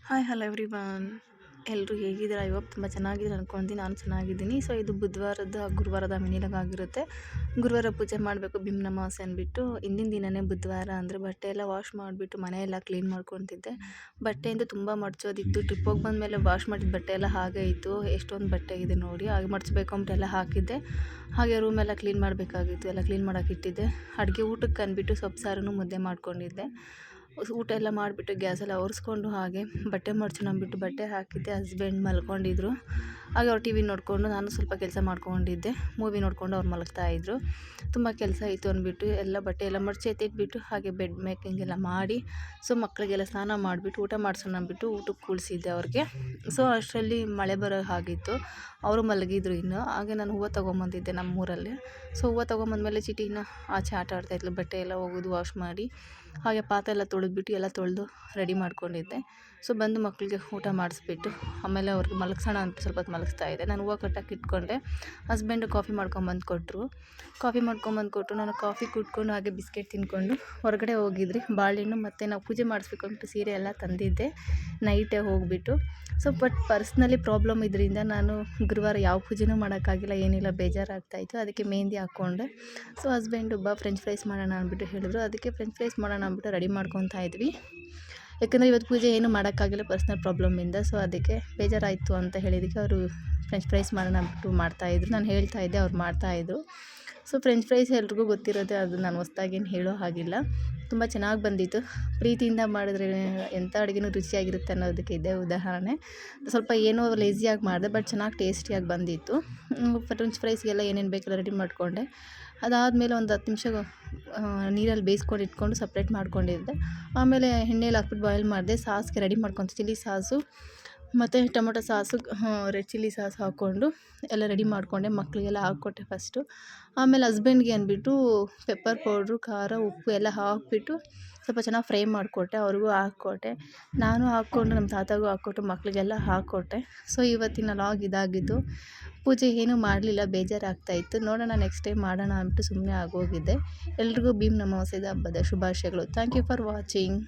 Hi hello everyone. ಎಲ್ಲರೂ ಹೇಗಿದ್ದೀರಾ? ಇವತ್ತು ತುಂಬ ಚೆನ್ನಾಗಿದ್ದೀರಾ ಅಂದ್ಕೊಳ್ತೀನಿ. ನಾನು ಚೆನ್ನಾಗಿದ್ದೀನಿ. ಸೊ ಇದು ಬುಧವಾರದ ಗುರುವಾರದ ಮಿನಿಲಾಗ್ ಆಗಿರುತ್ತೆ. ಗುರುವಾರ ಪೂಜೆ ಮಾಡಬೇಕು ಭೀಮ್ನ ಅಮಾವಾಸ್ಯೆ ಅಂದ್ಬಿಟ್ಟು ಹಿಂದಿನ ದಿನವೇ ಬುಧವಾರ ಅಂದರೆ ಬಟ್ಟೆ ಎಲ್ಲ ವಾಶ್ ಮಾಡಿಬಿಟ್ಟು ಮನೆಯೆಲ್ಲ ಕ್ಲೀನ್ ಮಾಡ್ಕೊತಿದ್ದೆ. ಬಟ್ಟೆಯಿಂದ ತುಂಬ ಮಡ್ಚೋದಿತ್ತು. ಟ್ರಿಪ್ ಹೋಗಿ ಬಂದಮೇಲೆ ವಾಶ್ ಮಾಡಿದ ಬಟ್ಟೆ ಎಲ್ಲ ಹಾಗೆ ಇತ್ತು. ಎಷ್ಟೊಂದು ಬಟ್ಟೆ ಇದೆ ನೋಡಿ. ಹಾಗೆ ಮಡ್ಚಬೇಕು ಅಂತೆಲ್ಲ ಹಾಕಿದ್ದೆ. ಹಾಗೆ ರೂಮೆಲ್ಲ ಕ್ಲೀನ್ ಮಾಡಬೇಕಾಗಿತ್ತು. ಎಲ್ಲ ಕ್ಲೀನ್ ಮಾಡೋಕೆ ಇಟ್ಟಿದ್ದೆ. ಅಡುಗೆ ಊಟಕ್ಕೆ ಅಂದ್ಬಿಟ್ಟು ಸೊಪ್ಪು ಸಾರನ್ನು ಮುದ್ದೆ ಮಾಡ್ಕೊಂಡಿದ್ದೆ. ಊಟ ಎಲ್ಲ ಮಾಡಿಬಿಟ್ಟು ಗ್ಯಾಸೆಲ್ಲ ಒರೆಸ್ಕೊಂಡು ಹಾಗೆ ಬಟ್ಟೆ ಮಡ್ಚೋಣ ಅಂದ್ಬಿಟ್ಟು ಬಟ್ಟೆ ಹಾಕಿದ್ದೆ. ಹಸ್ಬೆಂಡ್ ಮಲ್ಕೊಂಡಿದ್ರು. ಹಾಗೆ ಅವ್ರು ಟಿ ವಿ ನೋಡಿಕೊಂಡು ನಾನು ಸ್ವಲ್ಪ ಕೆಲಸ ಮಾಡ್ಕೊಂಡಿದ್ದೆ. ಮೂವಿ ನೋಡಿಕೊಂಡು ಅವ್ರು ಮಲಗ್ತಾಯಿದ್ರು. ತುಂಬ ಕೆಲಸ ಇತ್ತು ಅಂದ್ಬಿಟ್ಟು ಎಲ್ಲ ಬಟ್ಟೆ ಎಲ್ಲ ಮಡ್ಚಿ ಎತ್ತಿಟ್ಬಿಟ್ಟು ಹಾಗೆ ಬೆಡ್ ಮೇಕಿಂಗ್ ಎಲ್ಲ ಮಾಡಿ ಸೊ ಮಕ್ಕಳಿಗೆಲ್ಲ ಸ್ನಾನ ಮಾಡಿಬಿಟ್ಟು ಊಟ ಮಾಡಿಸೋಣ ಅಂದ್ಬಿಟ್ಟು ಊಟಕ್ಕೆ ಕೂಳಿಸಿದ್ದೆ ಅವ್ರಿಗೆ. ಸೊ ಅಷ್ಟರಲ್ಲಿ ಮಳೆ ಬರೋ ಹಾಗಿತ್ತು. ಅವರು ಮಲಗಿದ್ರು ಇನ್ನು. ಹಾಗೆ ನಾನು ಹೂವು ತೊಗೊಂಬಂದಿದ್ದೆ ನಮ್ಮೂರಲ್ಲಿ. ಸೊ ಹೂವು ತೊಗೊಂಬಂದ್ಮೇಲೆ ಚಿಟಿನ ಆಚೆ ಆಟ ಆಡ್ತಾಯಿದ್ಲು. ಬಟ್ಟೆ ಎಲ್ಲ ಒಗೆದು ವಾಶ್ ಮಾಡಿ ಹಾಗೆ ಪಾತ್ರೆ ಎಲ್ಲ ತೊಳೆದ್ಬಿಟ್ಟು ಎಲ್ಲ ತೊಳೆದು ರೆಡಿ ಮಾಡ್ಕೊಂಡಿದ್ದೆ. ಸೊ ಬಂದು ಮಕ್ಕಳಿಗೆ ಊಟ ಮಾಡಿಸ್ಬಿಟ್ಟು ಆಮೇಲೆ ಅವ್ರಿಗೆ ಮಲಗಿಸೋಣ ಅಂತ ಸ್ವಲ್ಪ ಹೊತ್ತು ಮಲಗಿಸ್ತಾ ಇದ್ದೆ. ನಾನು ಹೂವು ಕಟ್ಟಕ್ಕೆ ಇಟ್ಕೊಂಡೆ. ಹಸ್ಬೆಂಡು ಕಾಫಿ ಮಾಡ್ಕೊಂಬಂದು ಕೊಟ್ಟರು. ನಾನು ಕಾಫಿ ಕುಟ್ಕೊಂಡು ಹಾಗೆ ಬಿಸ್ಕೆಟ್ ತಿಂದ್ಕೊಂಡು ಹೊರಗಡೆ ಹೋಗಿದ್ರಿ. ಬಾಳೆಹಣ್ಣು ಮತ್ತು ನಾವು ಪೂಜೆ ಮಾಡಿಸ್ಬೇಕು ಅಂದ್ಬಿಟ್ಟು ಸೀರೆ ಎಲ್ಲ ತಂದಿದ್ದೆ ನೈಟೇ ಹೋಗಿಬಿಟ್ಟು. ಸೊ ಬಟ್ ಪರ್ಸ್ನಲಿ ಪ್ರಾಬ್ಲಮ್ ಇದರಿಂದ ನಾನು ಗುರುವಾರ ಯಾವ ಪೂಜೆನೂ ಮಾಡೋಕ್ಕಾಗಿಲ್ಲ, ಏನಿಲ್ಲ, ಬೇಜಾರಾಗ್ತಾಯಿತ್ತು. ಅದಕ್ಕೆ ಮೆಹಂದಿ ಹಾಕ್ಕೊಂಡೆ. ಸೊ ಹಸ್ಬೆಂಡು ಫ್ರೆಂಚ್ ಫ್ರೈಸ್ ಮಾಡೋಣ ಅಂದ್ಬಿಟ್ಟು ಹೇಳಿದ್ರು. ಅದಕ್ಕೆ ಫ್ರೆಂಚ್ ಫ್ರೈಸ್ ಮಾಡೋಣ ಅಂದ್ಬಿಟ್ಟು ರೆಡಿ ಮಾಡ್ಕೊತಾ ಇದ್ವಿ. ಯಾಕಂದರೆ ಇವತ್ತು ಪೂಜೆ ಏನೂ ಮಾಡೋಕ್ಕಾಗಿಲ್ಲ ಪರ್ಸ್ನಲ್ ಪ್ರಾಬ್ಲಮಿಂದ. ಸೊ ಅದಕ್ಕೆ ಬೇಜಾರಾಯಿತು ಅಂತ ಹೇಳಿದ್ದಕ್ಕೆ ಅವರು ಫ್ರೆಂಚ್ ಫ್ರೈಸ್ ಮಾಡೋಣ ಅಂದ್ಬಿಟ್ಟು ಮಾಡ್ತಾಯಿದ್ರು. ನಾನು ಹೇಳ್ತಾಯಿದ್ದೆ, ಅವ್ರು ಮಾಡ್ತಾಯಿದ್ರು. ಸೊ ಫ್ರೆಂಚ್ ಫ್ರೈಸ್ ಎಲ್ರಿಗೂ ಗೊತ್ತಿರೋದೆ, ಅದು ನಾನು ಹೊಸ್ದಾಗೇನು ಹೇಳೋ ಹಾಗಿಲ್ಲ. ತುಂಬ ಚೆನ್ನಾಗಿ ಬಂದಿತ್ತು. ಪ್ರೀತಿಯಿಂದ ಮಾಡಿದ್ರೆ ಎಂಥ ಅಡುಗೆನೂ ರುಚಿಯಾಗಿರುತ್ತೆ ಅನ್ನೋದಕ್ಕೆ ಇದೇ ಉದಾಹರಣೆ. ಸ್ವಲ್ಪ ಏನೋ ಲೇಸಿಯಾಗಿ ಮಾಡಿದೆ, ಬಟ್ ಚೆನ್ನಾಗಿ ಟೇಸ್ಟಿಯಾಗಿ ಬಂದಿತ್ತು. ಫ್ರೆಂಚ್ ಫ್ರೈಸ್ಗೆಲ್ಲ ಏನೇನು ಬೇಕೆಲ್ಲ ರೆಡಿ ಮಾಡಿಕೊಂಡೆ. ಅದಾದಮೇಲೆ ಒಂದು 10 ನಿಮಿಷ ನೀರಲ್ಲಿ ಬೇಯಿಸ್ಕೊಂಡು ಇಟ್ಕೊಂಡು ಸಪ್ರೇಟ್ ಮಾಡ್ಕೊಂಡಿದ್ದೆ. ಆಮೇಲೆ ಎಣ್ಣೆಲಿ ಹಾಕ್ಬಿಟ್ಟು ಬಾಯ್ಲ್ ಮಾಡಿದೆ. ಸಾಸ್ಗೆ ರೆಡಿ ಮಾಡ್ಕೊತ ಚಿಲ್ಲಿ ಸಾಸು ಮತ್ತು tomato sauce, red chilli sauce ಹಾಕ್ಕೊಂಡು ಎಲ್ಲ ರೆಡಿ ಮಾಡಿಕೊಂಡೆ. ಮಕ್ಕಳಿಗೆಲ್ಲ ಹಾಕ್ಕೊಟ್ಟೆ ಫಸ್ಟು. ಆಮೇಲೆ ಹಸ್ಬೆಂಡ್ಗೆ ಅಂದ್ಬಿಟ್ಟು ಪೆಪ್ಪರ್ ಪೌಡ್ರು, ಖಾರ, ಉಪ್ಪು ಎಲ್ಲ ಹಾಕಿಬಿಟ್ಟು ಸ್ವಲ್ಪ ಚೆನ್ನಾಗಿ ಫ್ರೈ ಮಾಡಿಕೊಟ್ಟೆ. ಅವ್ರಿಗೂ ಹಾಕ್ಕೊಟ್ಟೆ. ನಾನು ಹಾಕ್ಕೊಂಡು ನಮ್ಮ ತಾತಗೂ ಹಾಕ್ಕೊಟ್ಟು ಮಕ್ಕಳಿಗೆಲ್ಲ ಹಾಕ್ಕೊಟ್ಟೆ. ಸೊ ಇವತ್ತಿನ ಲಾಗ್ ಇದಾಗಿದ್ದು. ಪೂಜೆ ಏನೂ ಮಾಡಲಿಲ್ಲ, ಬೇಜಾರಾಗ್ತಾಯಿತ್ತು. ನೋಡೋಣ ನೆಕ್ಸ್ಟ್ ಟೈಮ್ ಮಾಡೋಣ ಅಂದ್ಬಿಟ್ಟು ಸುಮ್ಮನೆ ಆಗೋಗಿದ್ದೆ. ಎಲ್ರಿಗೂ ಭೀಮ್ನ ಅಮಾವಾಸ್ಯೆದ ಹಬ್ಬದ ಶುಭಾಶಯಗಳು. Thank you for watching.